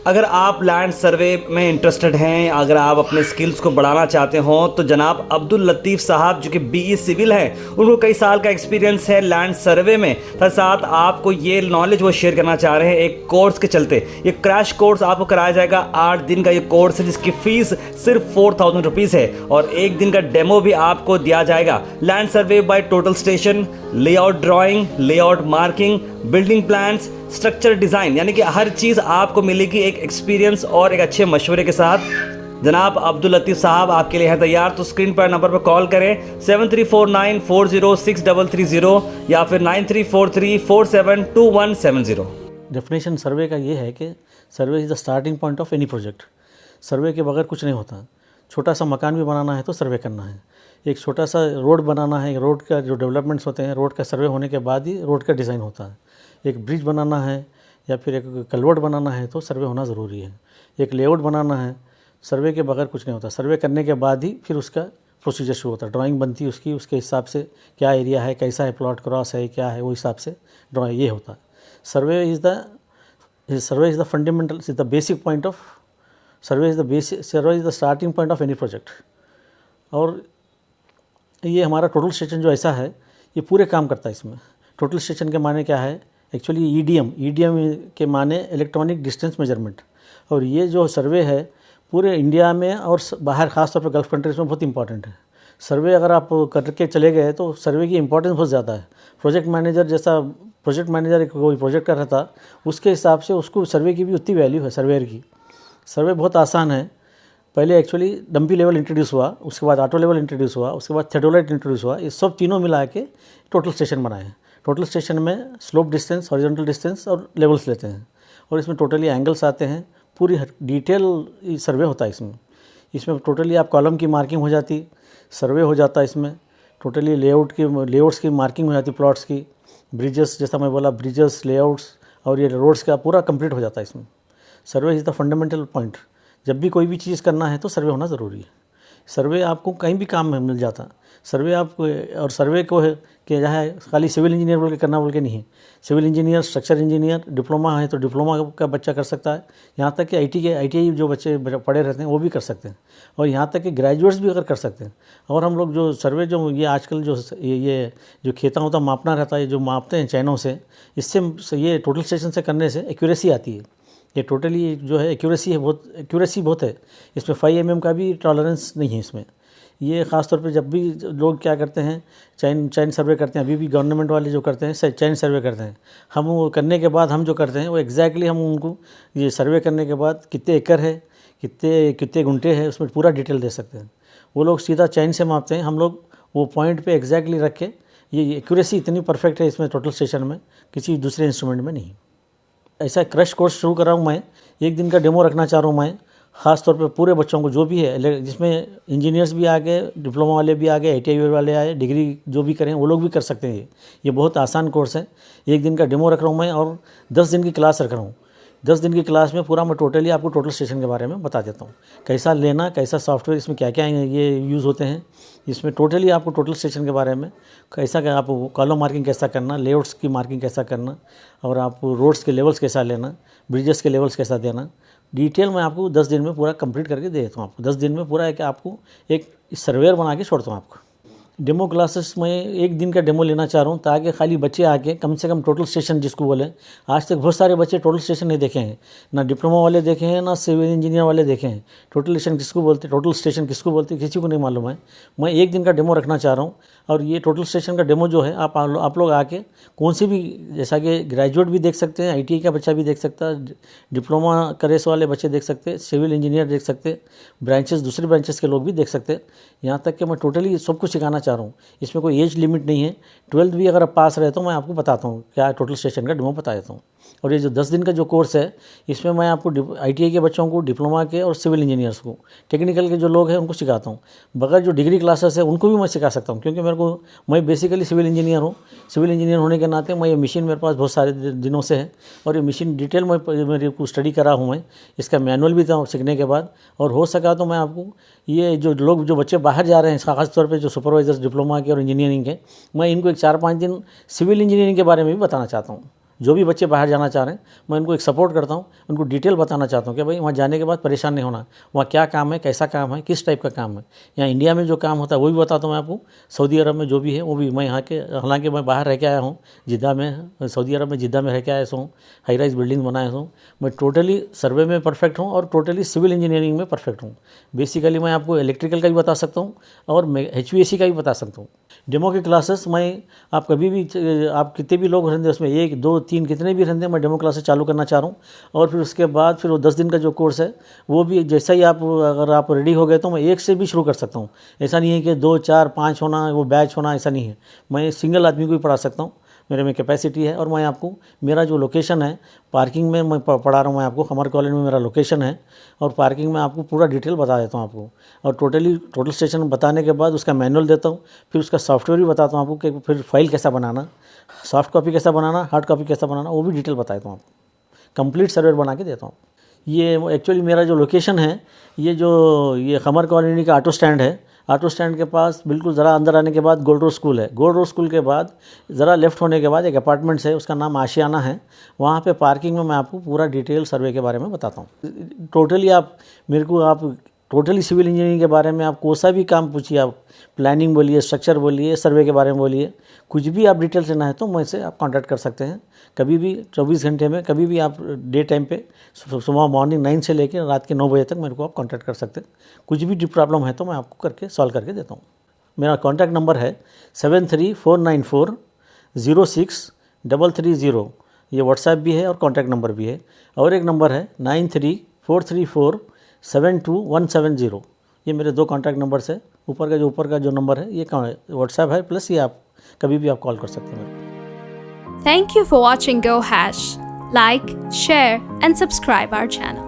अगर आप land survey में इंटरेस्टेड हैं, अगर आप अपने स्किल्स को बढ़ाना चाहते हो, तो जनाब अब्दुल लतीफ़ साहब जो कि बीई सिविल हैं, उनको कई साल का एक्सपीरियंस है लैंड सर्वे में। साथ आपको ये नॉलेज वो शेयर करना चाह रहे हैं एक कोर्स के चलते। ये क्रैश कोर्स आपको कराया जाएगा। 8 दिन का ये कोर्स है जिसकी फ़ीस सिर्फ 4000 रुपीज़ है और 1 दिन का डेमो भी आपको दिया जाएगा। Land survey by total station, layout drawing, layout marking, building plans, structure design, यानी कि हर चीज़ आपको मिलेगी एक एक्सपीरियंस और एक अच्छे मशवरे के साथ। जनाब अब्दुल लतीफ़ साहब आपके लिए हैं तैयार। तो स्क्रीन पर नंबर पर कॉल करें 7349406330 या फिर 9343472170। डेफिनेशन सर्वे का ये है कि survey is the starting point of any project. Survey के बगैर कुछ नहीं होता। छोटा सा मकान भी बनाना है तो सर्वे करना है, एक छोटा सा रोड बनाना है, रोड का जो डेवलपमेंट्स होते हैं, रोड का सर्वे होने के बाद ही रोड का डिज़ाइन होता है। एक ब्रिज बनाना है या फिर एक कलवर्ट बनाना है तो सर्वे होना ज़रूरी है। एक लेआउट बनाना है, सर्वे के बगैर कुछ नहीं होता। सर्वे करने के बाद ही फिर उसका प्रोसीजर शुरू होता है। ड्राइंग बनती है उसकी, उसके हिसाब से क्या एरिया है, कैसा है, प्लॉट क्रॉस है, क्या है, वो हिसाब से ड्राइंग ये होता है। Survey is the fundamental, is the basic point of survey is the starting point of any project. और ये हमारा टोटल स्टेशन जो ऐसा है ये पूरे काम करता है इसमें। टोटल स्टेशन के माने क्या है, एक्चुअली ईडीएम के माने इलेक्ट्रॉनिक डिस्टेंस मेजरमेंट। और ये जो सर्वे है पूरे इंडिया में और बाहर ख़ास तौर पर गल्फ़ कंट्रीज़ में बहुत इंपॉर्टेंट है। सर्वे अगर आप करके चले गए तो सर्वे की इंपॉर्टेंस बहुत ज़्यादा है। प्रोजेक्ट मैनेजर कोई प्रोजेक्ट कर रहा था, उसके हिसाब से उसको सर्वे की भी उतनी वैल्यू है सर्वेयर की। सर्वे बहुत आसान है। पहले एक्चुअली डंपी लेवल इंट्रोड्यूस हुआ, उसके बाद ऑटो लेवल इंट्रोड्यूस हुआ, उसके बाद थेडोलाइट इंट्रोड्यूस हुआ। ये सब तीनों मिला के टोटल स्टेशन बनाए हैं। टोटल स्टेशन में स्लोप डिस्टेंस, हॉरिजॉन्टल डिस्टेंस और लेवल्स लेते हैं और इसमें टोटली एंगल्स आते हैं। पूरी डिटेल सर्वे होता है इसमें टोटली आप कॉलम की मार्किंग हो जाती, सर्वे हो जाता है इसमें टोटली लेआउट्स की मार्किंग हो जाती, प्लॉट्स की, ब्रिजेस, जैसा मैं बोला, ब्रिजेस, लेआउट्स और ये रोड्स का पूरा कंप्लीट हो जाता है इसमें। सर्वे इज़ द फंडामेंटल पॉइंट। जब भी कोई भी चीज़ करना है तो सर्वे होना ज़रूरी है। सर्वे आपको कहीं भी काम में मिल जाता। सर्वे आपको, और सर्वे को है कि जहाँ खाली सिविल इंजीनियर बोल के करना बोल के नहीं है। Civil engineer, structure engineer, diploma है तो डिप्लोमा का बच्चा कर सकता है। यहाँ तक कि ITI जो बच्चे पढ़े रहते हैं वो भी कर सकते हैं और यहाँ तक कि ग्रेजुएट्स भी अगर कर सकते हैं। और हम लोग जो सर्वे जो ये आजकल जो ये जो खेता होता मापना रहता है, जो मापते हैं चैनों से, इससे ये टोटल स्टेशन से करने से एक्यूरेसी आती है। ये टोटली जो है एक्यूरेसी बहुत है इसमें। 5 mm का भी टॉलरेंस नहीं है इसमें। ये ख़ास तौर पे जब भी लोग क्या करते हैं, चैन सर्वे करते हैं, अभी भी गवर्नमेंट वाले जो करते हैं चैन सर्वे करते हैं। हम वो करने के बाद हम जो करते हैं वो एग्जैक्टली हम उनको ये सर्वे करने के बाद कितने एकड़ है, कितने गुंठे है, उसमें पूरा डिटेल दे सकते हैं। वो लोग सीधा चैन से मापते हैं, हम लोग वो पॉइंट पर एग्जैक्टली रख के, ये एक्यूरेसी इतनी परफेक्ट है इसमें टोटल स्टेशन में, किसी दूसरे इंस्ट्रूमेंट में नहीं। ऐसा क्रश कोर्स शुरू कर रहा हूँ मैं, 1 दिन का डेमो रखना चाह रहा हूँ मैं, ख़ास तौर पे पूरे बच्चों को जो भी है, जिसमें इंजीनियर्स भी आ गए, डिप्लोमा वाले भी आ गए, ITI वाले आए, डिग्री जो भी करें वो लोग भी कर सकते हैं। ये बहुत आसान कोर्स है। 1 दिन का डेमो रख रहा हूँ मैं और 10 दिन की क्लास रख रहा हूँ। 10 दिन की क्लास में पूरा मैं टोटली आपको टोटल स्टेशन के बारे में बता देता हूँ, कैसा लेना, कैसा सॉफ्टवेयर, इसमें क्या क्या ये यूज़ होते हैं। इसमें टोटली आपको टोटल स्टेशन के बारे में कैसा क्या, आप कॉलम मार्किंग कैसा करना, लेआउट्स की मार्किंग कैसा करना, और आप रोड्स के लेवल्स कैसा लेना, ब्रिजेस के लेवल्स कैसा देना, डिटेल मैं आपको 10 दिन में पूरा कंप्लीट करके दे देता हूँ। आपको 10 दिन में पूरा है कि आपको एक सर्वेयर बना के छोड़ता हूँ आपको। डेमो क्लासेस में 1 दिन का डेमो लेना चाह रहा हूँ ताकि खाली बच्चे आके कम से कम टोटल स्टेशन जिसको बोले, आज तक बहुत सारे बच्चे टोटल स्टेशन नहीं देखे हैं, ना डिप्लोमा वाले देखे हैं, ना सिविल इंजीनियर वाले देखे हैं। टोटल स्टेशन किसको बोलते किसी को नहीं मालूम है। मैं 1 दिन का डेमो रखना चाह रहा हूँ और ये टोटल स्टेशन का डेमो जो है आप लोग आके कौन सी भी, जैसा कि ग्रेजुएट भी देख सकते हैं, ITI का बच्चा भी देख सकता है, डिप्लोमा करेस वाले बच्चे देख सकते हैं, सिविल इंजीनियर देख सकते हैं, दूसरे ब्रांचेस के लोग भी देख सकते हैं। यहाँ तक कि मैं टोटली सब कुछ सिखाना चाह रहा हूँ। इसमें कोई एज लिमिट नहीं है। 12th भी अगर आप पास रहे तो मैं आपको बताता हूँ, क्या टोटल स्टेशन का डेमो बता देता हूँ। और ये जो 10 दिन का जो कोर्स है इसमें मैं आपको ITI के बच्चों को, डिप्लोमा के और सिविल इंजीनियर्स को, टेक्निकल के जो लोग हैं उनको सिखाता हूँ। बगैर जो डिग्री क्लासेस है उनको भी मैं सिखा सकता हूँ, क्योंकि मैं बेसिकली सिविल इंजीनियर हूँ। सिविल इंजीनियर होने के नाते मैं ये मशीन मेरे पास बहुत सारे दिनों से है और ये मशीन डिटेल मेरे को स्टडी करा हूँ मैं, इसका मैनुअल भी था सीखने के बाद। और हो सका तो मैं आपको ये जो बच्चे बाहर जा रहे हैं, खास तौर पे जो सुपरवाइजर्स डिप्लोमा के और इंजीनियरिंग के, मैं इनको एक 4-5 दिन सिविल इंजीनियरिंग के बारे में भी बताना चाहता हूँ। जो भी बच्चे बाहर जाना चाह रहे हैं मैं उनको एक सपोर्ट करता हूँ, उनको डिटेल बताना चाहता हूँ कि भाई वहाँ जाने के बाद परेशान नहीं होना, वहाँ क्या काम है, कैसा काम है, किस टाइप का काम है। यहाँ इंडिया में जो काम होता है वो भी बताता हूँ मैं आपको, सऊदी अरब में जो भी है वो भी। मैं यहाँ के, हालांकि मैं बाहर रह के आया हूँ जिद्दा में, सऊदी अरब में जिद्दा में रह के आया हूँ, हाई राइज बिल्डिंग बनाया हूँ। मैं टोटली सर्वे में परफेक्ट हूँ और टोटली सिविल इंजीनियरिंग में परफेक्ट हूँ। बेसिकली मैं आपको इलेक्ट्रिकल का भी बता सकता हूँ और HVAC का भी बता सकता हूँ। डेमो के क्लासेस मैं, आप कभी भी, आप कितने भी लोग रहते उसमें 1 2 3 कितने भी रहते, मैं डेमो क्लासेस चालू करना चाह रहा हूँ। और फिर उसके बाद फिर वो 10 दिन का जो कोर्स है वो भी जैसा ही आप, अगर आप रेडी हो गए तो मैं 1 से भी शुरू कर सकता हूँ। ऐसा नहीं है कि 2 4 5 होना, वो बैच होना, ऐसा नहीं है। मैं सिंगल आदमी को भी पढ़ा सकता हूँ, मेरे में कैपेसिटी है। और मैं आपको, मेरा जो लोकेशन है पार्किंग में मैं पढ़ा रहा हूँ, मैं आपको खमर कॉलोनी में मेरा लोकेशन है और पार्किंग में आपको पूरा डिटेल बता देता हूँ आपको। और टोटल स्टेशन बताने के बाद उसका मैनुअल देता हूँ, फिर उसका सॉफ्टवेयर भी बताता हूँ आपको कि फिर फाइल कैसा बनाना, सॉफ्ट कॉपी कैसा बनाना, हार्ड कॉपी कैसा बनाना, वो भी डिटेल बताता हूँ आपको। कंप्लीट सर्वे बना के देता हूँ। ये एक्चुअली मेरा जो लोकेशन है, ये खमर कॉलोनी का ऑटो स्टैंड है। ऑटो स्टैंड के पास बिल्कुल ज़रा अंदर आने के बाद गोल्ड रोड स्कूल है। गोल्ड रोड स्कूल के बाद ज़रा लेफ़्ट होने के बाद एक अपार्टमेंट्स है, उसका नाम आशियाना है। वहाँ पे पार्किंग में मैं आपको पूरा डिटेल सर्वे के बारे में बताता हूँ। टोटली आप मेरे को, आप टोटली सिविल इंजीनियरिंग के बारे में आप कोई सा भी काम पूछिए, आप प्लानिंग बोलिए, स्ट्रक्चर बोलिए, सर्वे के बारे में बोलिए, कुछ भी आप डिटेल लेना है तो मुझसे आप कांटेक्ट कर सकते हैं कभी भी, 24 घंटे में, कभी भी आप डे टाइम पे, सुबह मॉर्निंग 9 से लेकर रात के 9 बजे तक मेरे को आप कांटेक्ट कर सकते हैं। कुछ भी प्रॉब्लम है तो मैं आपको करके सॉल्व करके देता हूँ। मेरा कॉन्टैक्ट नंबर है 7349406330। ये व्हाट्सएप भी है और कॉन्टैक्ट नंबर भी है। और एक नंबर है 9343472170। ये मेरे 2 कॉन्टैक्ट नंबर्स है। ऊपर का जो नंबर है ये व्हाट्सएप है, प्लस ये आप कभी भी आप कॉल कर सकते हैं मेरे को। Thank you for watching Go Hash. Like, share, and subscribe our channel.